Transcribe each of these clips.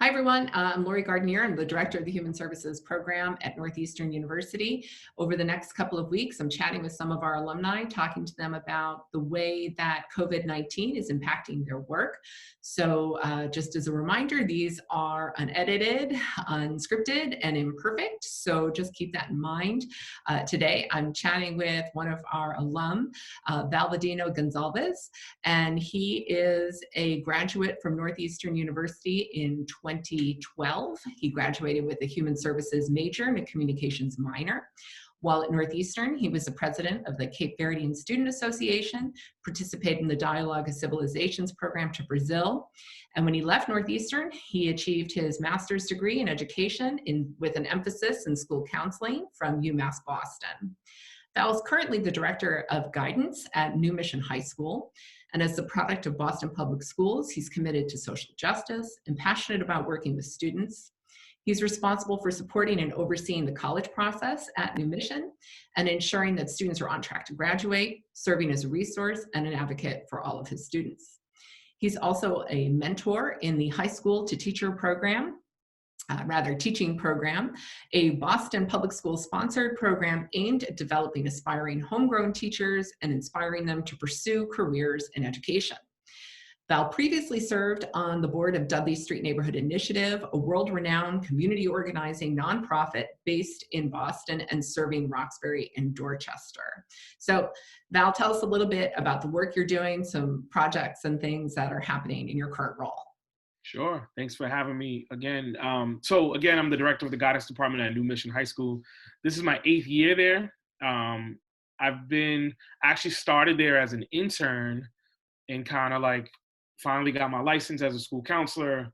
Hi, everyone. I'm Lori Gardenier. I'm the Director of the Human Services Program at Northeastern University. Over the next couple of weeks, I'm chatting with some of our alumni, talking to them about the way that COVID-19 is impacting their work. So just as a reminder, these are unedited, unscripted, and imperfect. So just keep that in mind. Today, I'm chatting with one of our alum, Valduvino Goncalves, and he is a graduate from Northeastern University in 2012. He graduated with a human services major and a communications minor. While at Northeastern, he was the president of the Cape Verdean Student Association, participated in the Dialogue of Civilizations program to Brazil. And when he left Northeastern, he achieved his master's degree in education with an emphasis in school counseling from UMass Boston. Val is currently the director of guidance at New Mission High School. And as the product of Boston Public Schools, he's committed to social justice and passionate about working with students. He's responsible for supporting and overseeing the college process at New Mission and ensuring that students are on track to graduate, serving as a resource and an advocate for all of his students. He's also a mentor in the high school to teacher program, teaching program, a Boston Public School sponsored program aimed at developing aspiring homegrown teachers and inspiring them to pursue careers in education. Val previously served on the board of Dudley Street Neighborhood Initiative, a world-renowned community organizing nonprofit based in Boston and serving Roxbury and Dorchester. So Val, tell us a little bit about the work you're doing, some projects and things that are happening in your current role. Sure. Thanks for having me again. So I'm the director of the guidance department at New Mission High School. This is my 8th year there. Actually started there as an intern and kind of like finally got my license as a school counselor,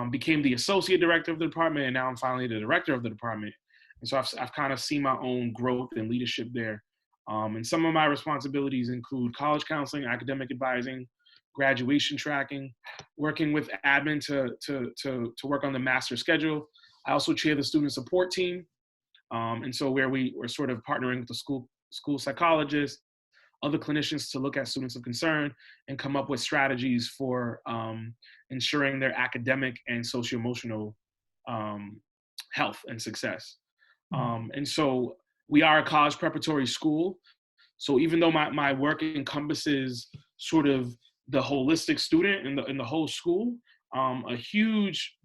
became the associate director of the department, and now I'm finally the director of the department. And so I've kind of seen my own growth and leadership there. And some of my responsibilities include college counseling, academic advising, graduation tracking, working with admin to work on the master schedule. I also chair the student support team. And so we're sort of partnering with the school psychologists, other clinicians to look at students of concern and come up with strategies for ensuring their academic and socio-emotional health and success. And so we are a college preparatory school. So even though my work encompasses sort of the holistic student in the whole school, a huge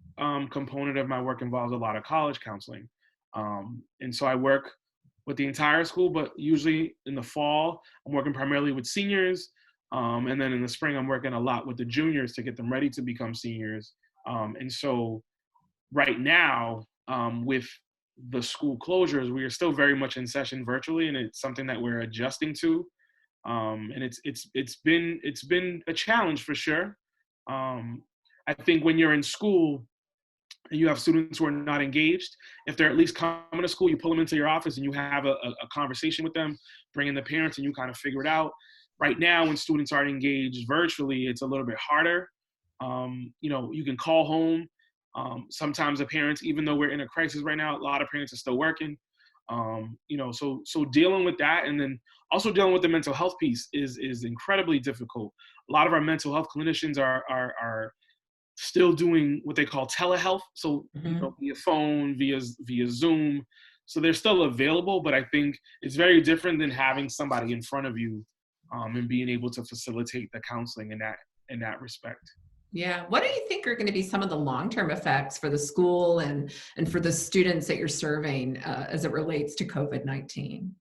component of my work involves a lot of college counseling. And so I work with the entire school, but usually in the fall, I'm working primarily with seniors. And then in the spring, I'm working a lot with the juniors to get them ready to become seniors. And so right now, with the school closures, we are still very much in session virtually, and it's something that we're adjusting to. And it's been a challenge for sure. I think when you're in school and you have students who are not engaged, if they're at least coming to school, you pull them into your office and you have a conversation with them, bring in the parents, and you kind of figure it out. Right now, when students aren't engaged virtually, it's a little bit harder. You can call home. Sometimes the parents, even though we're in a crisis right now, a lot of parents are still working. So dealing with that, and then also dealing with the mental health piece is incredibly difficult. A lot of our mental health clinicians are still doing what they call telehealth, so via phone, via Zoom. So they're still available, but I think it's very different than having somebody in front of you and being able to facilitate the counseling in that respect. Yeah. What do you think are going to be some of the long-term effects for the school and for the students that you're serving as it relates to COVID-19?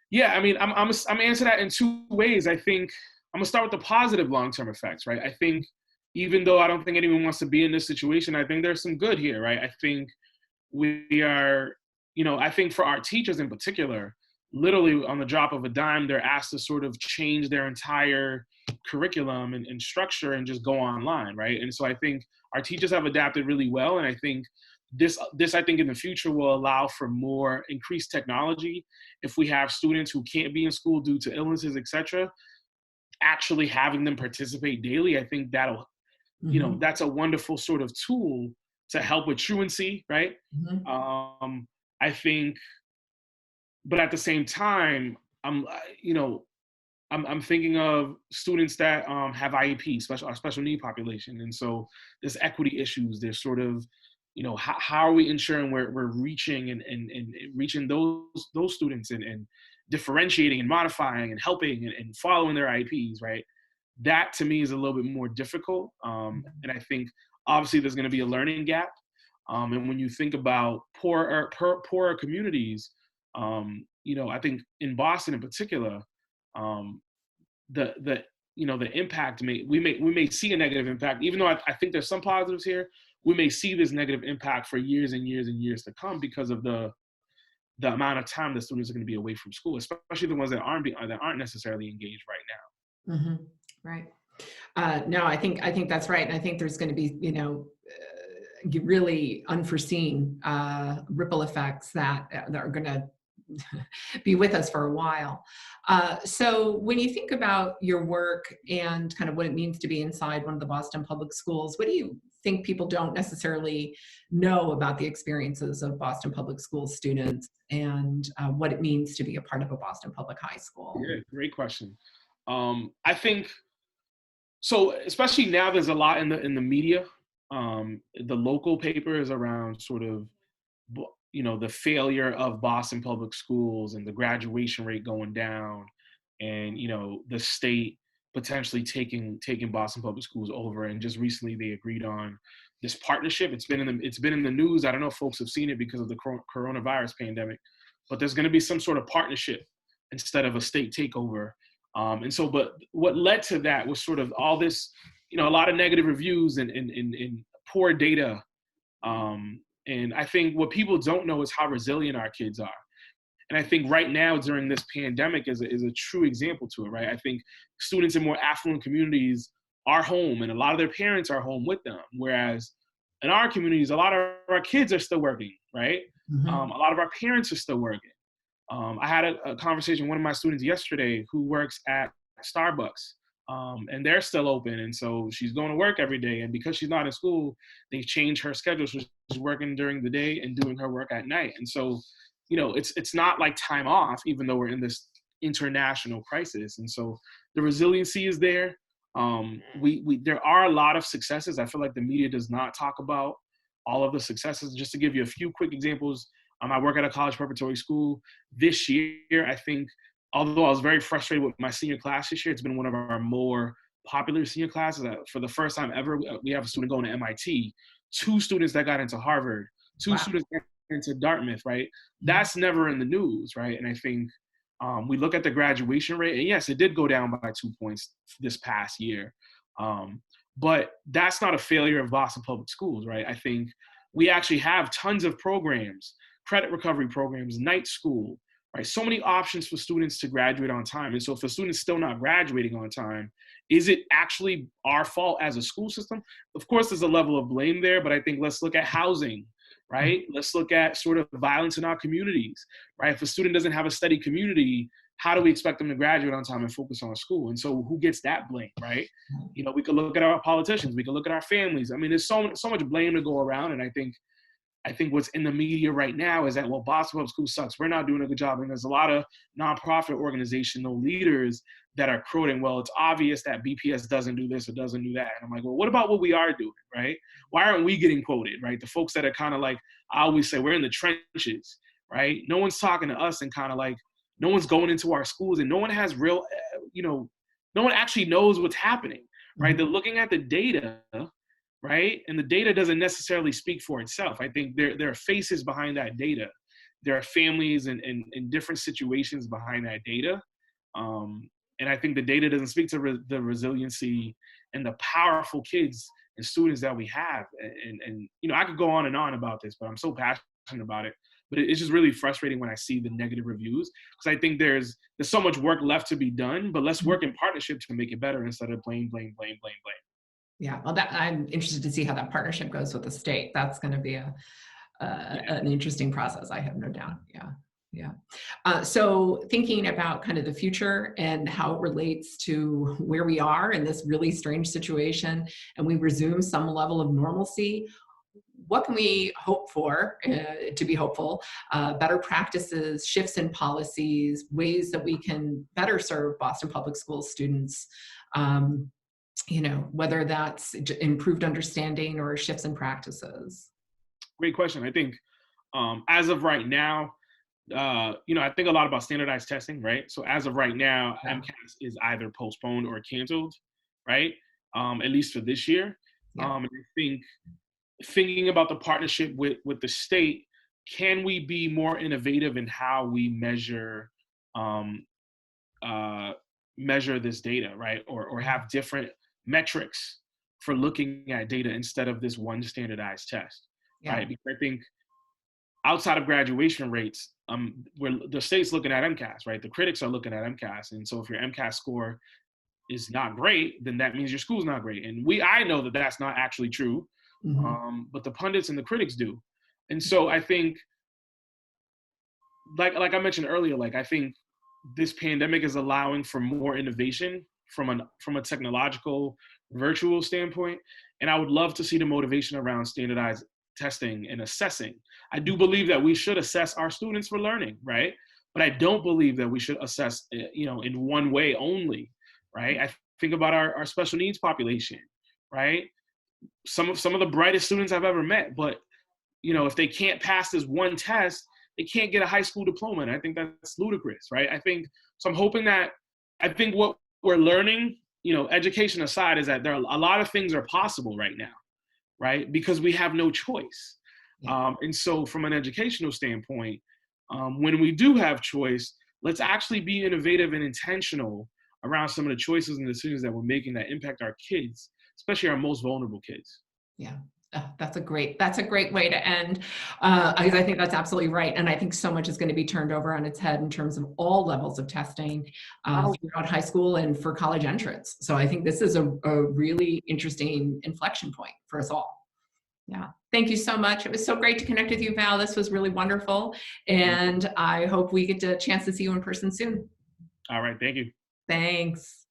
Yeah, I mean, I'm answering that in two ways. I think I'm gonna start with the positive long-term effects, right? I think even though I don't think anyone wants to be in this situation, I think there's some good here, right? I think we are, I think for our teachers in particular, literally on the drop of a dime, they're asked to sort of change their entire curriculum and structure and just go online, right? And so I think our teachers have adapted really well, and I think this I think in the future will allow for more increased technology. If we have students who can't be in school due to illnesses, etc., actually having them participate daily, I think that'll, that's a wonderful sort of tool to help with truancy, right? I think, but at the same time, I'm, I'm thinking of students that have IEP, special need population, and so there's equity issues. There's sort of, how are we ensuring we're reaching and reaching those students and differentiating and modifying and helping and following their IEPs, right? That to me is a little bit more difficult, and I think obviously there's going to be a learning gap. And when you think about poorer communities, I think in Boston in particular, um, the the impact we may see a negative impact, even though I think there's some positives here. We may see this negative impact for years and years and years to come because of the amount of time the students are going to be away from school, especially the ones that aren't necessarily engaged right now. Right. No, I think that's right, and I think there's going to be really unforeseen ripple effects that are going to be with us for a while. So when you think about your work and kind of what it means to be inside one of the Boston public schools, what do you think people don't necessarily know about the experiences of Boston public school students and what it means to be a part of a Boston public high school? Yeah, great question. I think so, especially now there's a lot in the media, the local papers around sort of the failure of Boston public schools and the graduation rate going down, and the state potentially taking Boston public schools over. And just recently they agreed on this partnership. It's been in the news. I don't know if folks have seen it because of the coronavirus pandemic, but there's going to be some sort of partnership instead of a state takeover. But what led to that was sort of all this, a lot of negative reviews and poor data. And I think what people don't know is how resilient our kids are. And I think right now during this pandemic is a true example to it, right? I think students in more affluent communities are home and a lot of their parents are home with them. Whereas in our communities, a lot of our kids are still working, right? Mm-hmm. A lot of our parents are still working. I had a conversation with one of my students yesterday who works at Starbucks, and they're still open. And so she's going to work every day. And because she's not in school, they've changed her schedule. So she's working during the day and doing her work at night. And so, it's not like time off, even though we're in this international crisis. And so the resiliency is there. There are a lot of successes. I feel like the media does not talk about all of the successes. Just to give you a few quick examples, I work at a college preparatory school. This year, I think, although I was very frustrated with my senior class this year, it's been one of our more popular senior classes. For the first time ever, we have a student going to MIT, 2 students that got into Harvard, 2 Wow. students that got into Dartmouth, right? That's never in the news, right? And I think we look at the graduation rate, and yes, it did go down by 2 points this past year. But that's not a failure of Boston Public Schools, right? I think we actually have tons of programs, credit recovery programs, night school, right? So many options for students to graduate on time. And so if a student's still not graduating on time, is it actually our fault as a school system? Of course, there's a level of blame there, but I think let's look at housing, right? Let's look at sort of violence in our communities, right? If a student doesn't have a steady community, how do we expect them to graduate on time and focus on school? And so who gets that blame, right? We could look at our politicians, we could look at our families. I mean, there's so much blame to go around. And I think what's in the media right now is that, well, Boston Public School sucks. We're not doing a good job. And there's a lot of nonprofit organizational leaders that are quoting, well, it's obvious that BPS doesn't do this or doesn't do that. And I'm like, well, what about what we are doing, right? Why aren't we getting quoted, right? The folks that are kind of like, I always say, we're in the trenches, right? No one's talking to us, and kind of like, no one's going into our schools, and no one has real, no one actually knows what's happening, right? They're looking at the data, right? And the data doesn't necessarily speak for itself. I think there are faces behind that data. There are families and different situations behind that data. And I think the data doesn't speak to the resiliency and the powerful kids and students that we have. And I could go on and on about this, but I'm so passionate about it. But it's just really frustrating when I see the negative reviews, because I think there's so much work left to be done, but let's work in partnership to make it better instead of blame. Yeah, well, I'm interested to see how that partnership goes with the state. That's going to be an interesting process, I have no doubt. Yeah. So thinking about kind of the future and how it relates to where we are in this really strange situation, and we resume some level of normalcy, what can we hope for to be hopeful? Better practices, shifts in policies, ways that we can better serve Boston Public Schools students. Um, whether that's improved understanding or shifts in practices. Great question. I think as of right now, I think a lot about standardized testing, right? So as of right now, Yeah. MCAS is either postponed or canceled, right? At least for this year. Yeah. And I think thinking about the partnership with the state, can we be more innovative in how we um, measure this data, right? Or have different metrics for looking at data instead of this one standardized test, Yeah. right? Because I think outside of graduation rates, where the state's looking at MCAS, right? The critics are looking at MCAS, and so if your MCAS score is not great, then that means your school's not great. And I know that that's not actually true, Mm-hmm. but the pundits and the critics do. And so I think, like I mentioned earlier, like I think this pandemic is allowing for more innovation from a technological virtual standpoint, and I would love to see the motivation around standardized testing and assessing. I do believe that we should assess our students for learning, right? But I don't believe that we should assess in one way only, right? I think about our special needs population, right? Some of the brightest students I've ever met, but if they can't pass this one test, they can't get a high school diploma. And I think that's ludicrous, right? I'm hoping that, I think what we're learning, education aside, is that there are a lot of things are possible right now, right? Because we have no choice. Yeah. And so from an educational standpoint, when we do have choice, let's actually be innovative and intentional around some of the choices and decisions that we're making that impact our kids, especially our most vulnerable kids. Yeah. That's a great way to end. I think that's absolutely right. And I think so much is going to be turned over on its head in terms of all levels of testing throughout high school and for college entrance. So I think this is a really interesting inflection point for us all. Yeah. Thank you so much. It was so great to connect with you, Val. This was really wonderful. And I hope we get a chance to see you in person soon. All right. Thank you. Thanks.